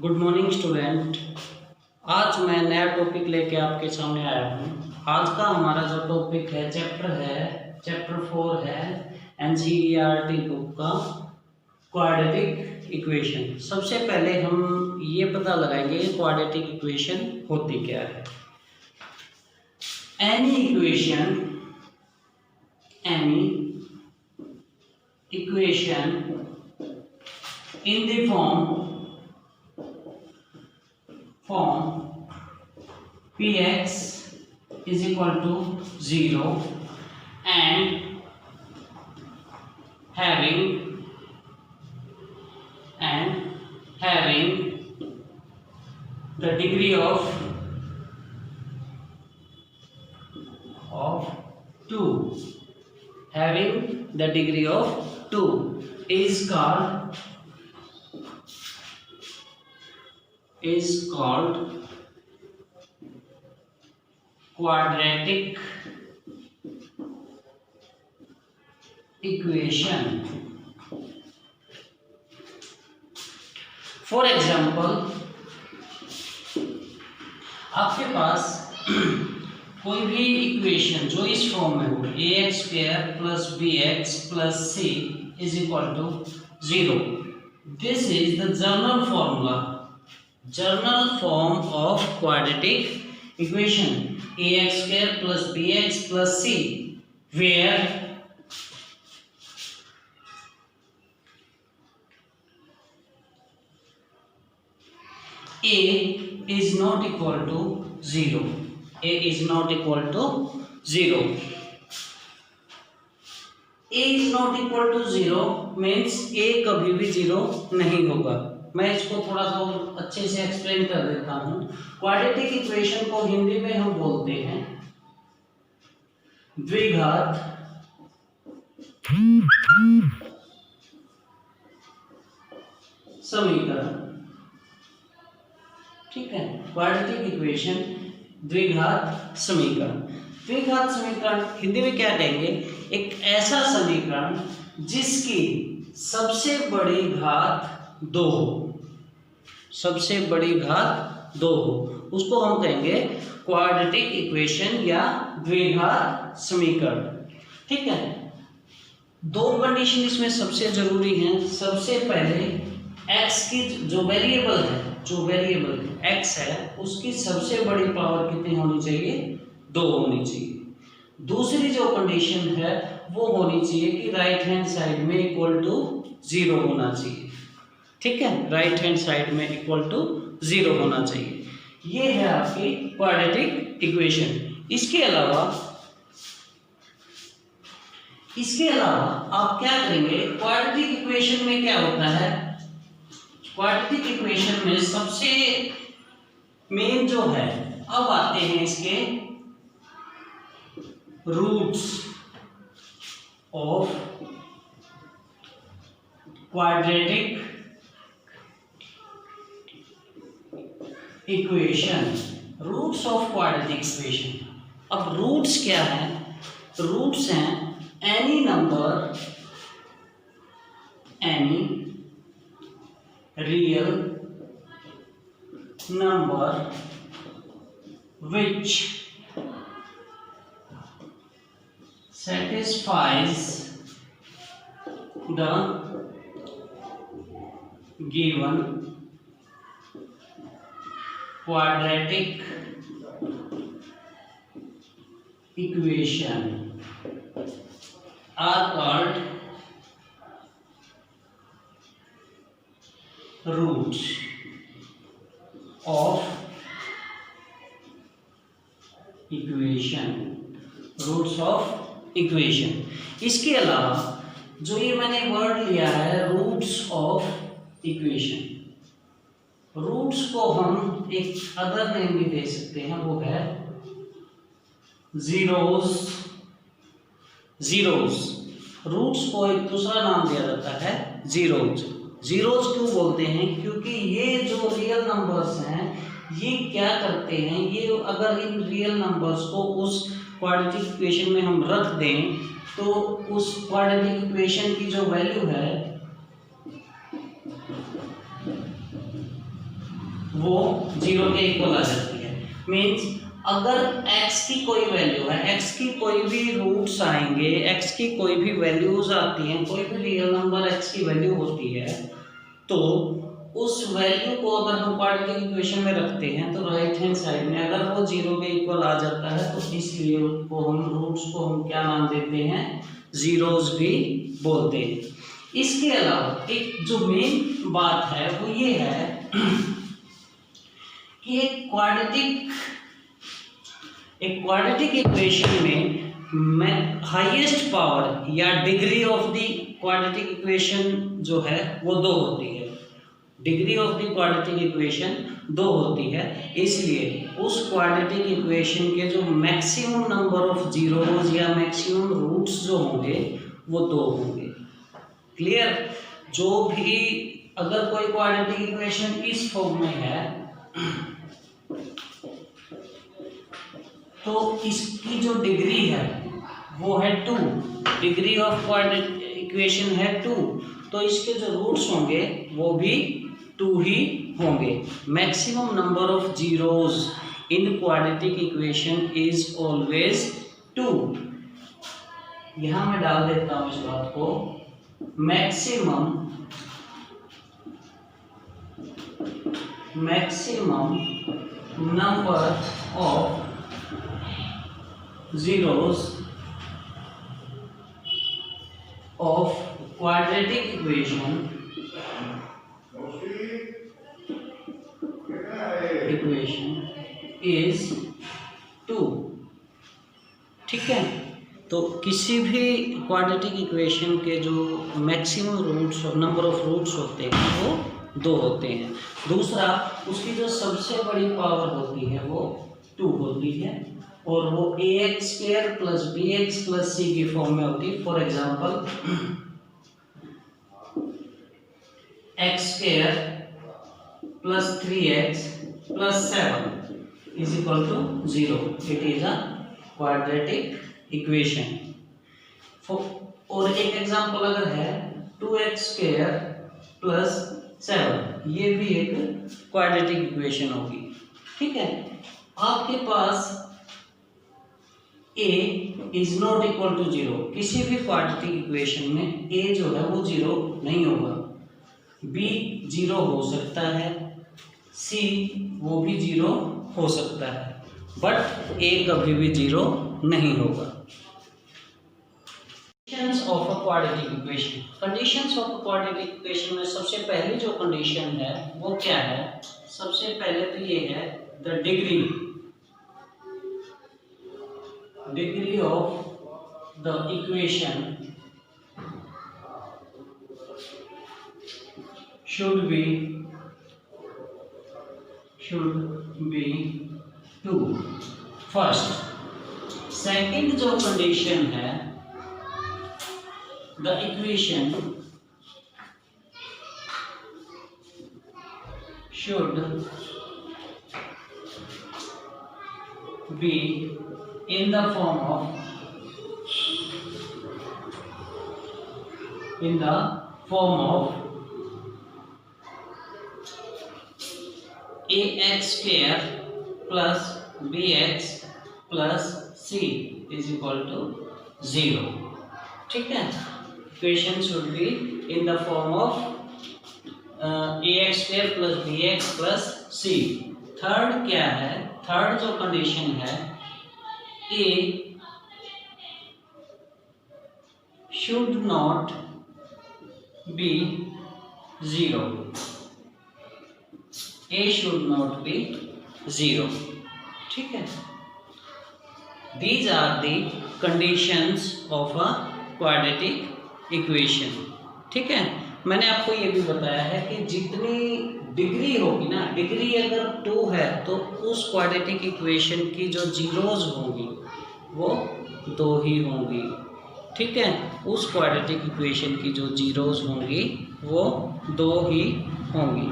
Good morning student. आज मैं नया टॉपिक लेके आपके सामने आया हूँ। आज का हमारा जो टॉपिक है चैप्टर 4 है एनसीईआरटी बुक का क्वाड्रेटिक इक्वेशन। सबसे पहले हम ये पता लगाएंगे क्वाड्रेटिक इक्वेशन होती क्या है। Any equation in the form px is equal to 0 and having the degree of 2, having the degree of 2 is called quadratic equation. For example, आपके पास कोई भी इक्वेशन जो इस फॉर्म में हो ax² + bx + c is equal to 0. This is the general form of quadratic equation ax² + bx + c, where a is not equal to 0. a is not equal to 0. a is not equal to 0 means a कभी भी 0 नहीं होगा। मैं इसको थोड़ा सा अच्छे से एक्सप्लेन कर देता हूँ। क्वाड्रेटिक इक्वेशन को हिंदी में हम बोलते हैं द्विघात समीकरण। ठीक है, क्वाड्रेटिक इक्वेशन द्विघात समीकरण। द्विघात समीकरण हिंदी में क्या कहेंगे? एक ऐसा समीकरण जिसकी सबसे बड़ी घात 2 हो, सबसे बड़ी घात 2 हो, उसको हम कहेंगे क्वाड्रेटिक इक्वेशन या द्विघात समीकरण। ठीक है, दो कंडीशन इसमें सबसे जरूरी हैं। सबसे पहले x की जो वेरिएबल है x है, उसकी सबसे बड़ी पावर कितनी होनी चाहिए? 2 होनी चाहिए। दूसरी जो कंडीशन है वो होनी चाहिए कि राइट हैंड साइड में इक्वल टू 0 होना चाहिए। ठीक है, राइट हैंड साइड में इक्वल टू 0 होना चाहिए। ये है आपकी क्वाड्रेटिक इक्वेशन। इसके अलावा आप क्या करेंगे? क्वाड्रेटिक इक्वेशन में क्या होता है? क्वाड्रेटिक इक्वेशन में सबसे मेन जो है, अब आते हैं इसके roots of quadratic equation. Roots of quadratic equation. अब रूट्स क्या है? रूट्स हैं any real number which satisfies the given quadratic equation are called roots of equation. इसके अलावा जो ये मैंने वर्ड लिया है रूट्स ऑफ इक्वेशन, रूट्स को हम एक अदर नेम भी दे सकते हैं, वो है जीरोस। रूट्स को एक दूसरा नाम दिया जाता है जीरोस क्यों बोलते हैं? क्योंकि ये जो रियल नंबर्स हैं ये क्या करते हैं, ये अगर इन रियल नंबर्स को उस क्वाड्रेटिक इक्वेशन में हम रख दें तो उस क्वाड्रेटिक इक्वेशन की जो वैल्यू है वो 0 के इक्वल आ जाती है। मीन्स अगर x की कोई वैल्यू है, x की कोई भी रूट्स आएंगे, x की कोई भी वैल्यूज आती हैं, कोई भी रियल नंबर x की वैल्यू होती है, तो उस वैल्यू को अगर हम क्वाड्रेटिक इक्वेशन में रखते हैं तो राइट हैंड साइड में अगर वो 0 के इक्वल आ जाता है तो इसलिए उसको हम रूट्स को हम क्या नाम देते हैं, जीरोस भी बोलते हैं। इसके अलावा एक जो मेन बात है वो ये है कि एक क्वाड्रेटिक इक्वेशन में हाईएस्ट पावर या degree of the quadratic equation जो है वो 2 होती है। Degree of the quadratic equation 2 होती है, इसलिए उस क्वाड्रेटिक इक्वेशन के जो मैक्सिमम नंबर ऑफ जीरोस या मैक्सिमम रूट्स जो होंगे वो 2 होंगे। क्लियर? जो भी अगर कोई क्वाड्रेटिक इक्वेशन इस फॉर्म में है तो इसकी जो डिग्री है वो है 2, डिग्री ऑफ क्वाड्रेटिक इक्वेशन है 2, तो इसके जो रूट्स होंगे वो भी 2 ही होंगे। Maximum number of zeros in quadratic equation is always 2। यहां मैं डाल देता हूं इस बात को, maximum number of zeros of quadratic equation is 2। ठीक है, तो किसी भी क्वाड्रेटिक इक्वेशन के जो maximum roots number of roots होते हैं वो 2 होते हैं। दूसरा, उसकी जो सबसे बड़ी पावर होती है वो 2 होती है और वो ax² + bx + c की फॉर्म में होती है। For example x² + 3x + 7 = 0। It is a quadratic equation. और एक एग्जाम्पल अगर है 2x² + 7, ये भी एक क्वाड्रेटिक इक्वेशन होगी। ठीक है, आपके पास a is not equal to 0, किसी भी क्वाड्रेटिक इक्वेशन में a जो है वो 0 नहीं होगा, b 0 हो सकता है, c वो भी 0 हो सकता है, बट a कभी भी 0 नहीं होगा। Conditions of a quadratic equation. Conditions of a quadratic equation में सबसे पहली जो कंडीशन है वो क्या है? सबसे पहले तो ये है the degree of the equation should be 2 first. Second जो कंडीशन है, the equation should be in the form of ax² + bx + c = 0। ठीक है, equation should be in the form of ax² + bx + c। Third क्या है? Third जो condition है, a should not be 0। a should not be 0। ठीक है, these are the conditions of a quadratic equation। ठीक है, मैंने आपको ये भी बताया है कि जितनी डिग्री होगी ना, डिग्री अगर 2 है तो उस क्वाड्रेटिक इक्वेशन की जो जीरोस होंगी वो 2 ही होंगी। ठीक है, उस क्वाड्रेटिक इक्वेशन की जो जीरोस होंगी वो 2 ही होंगी।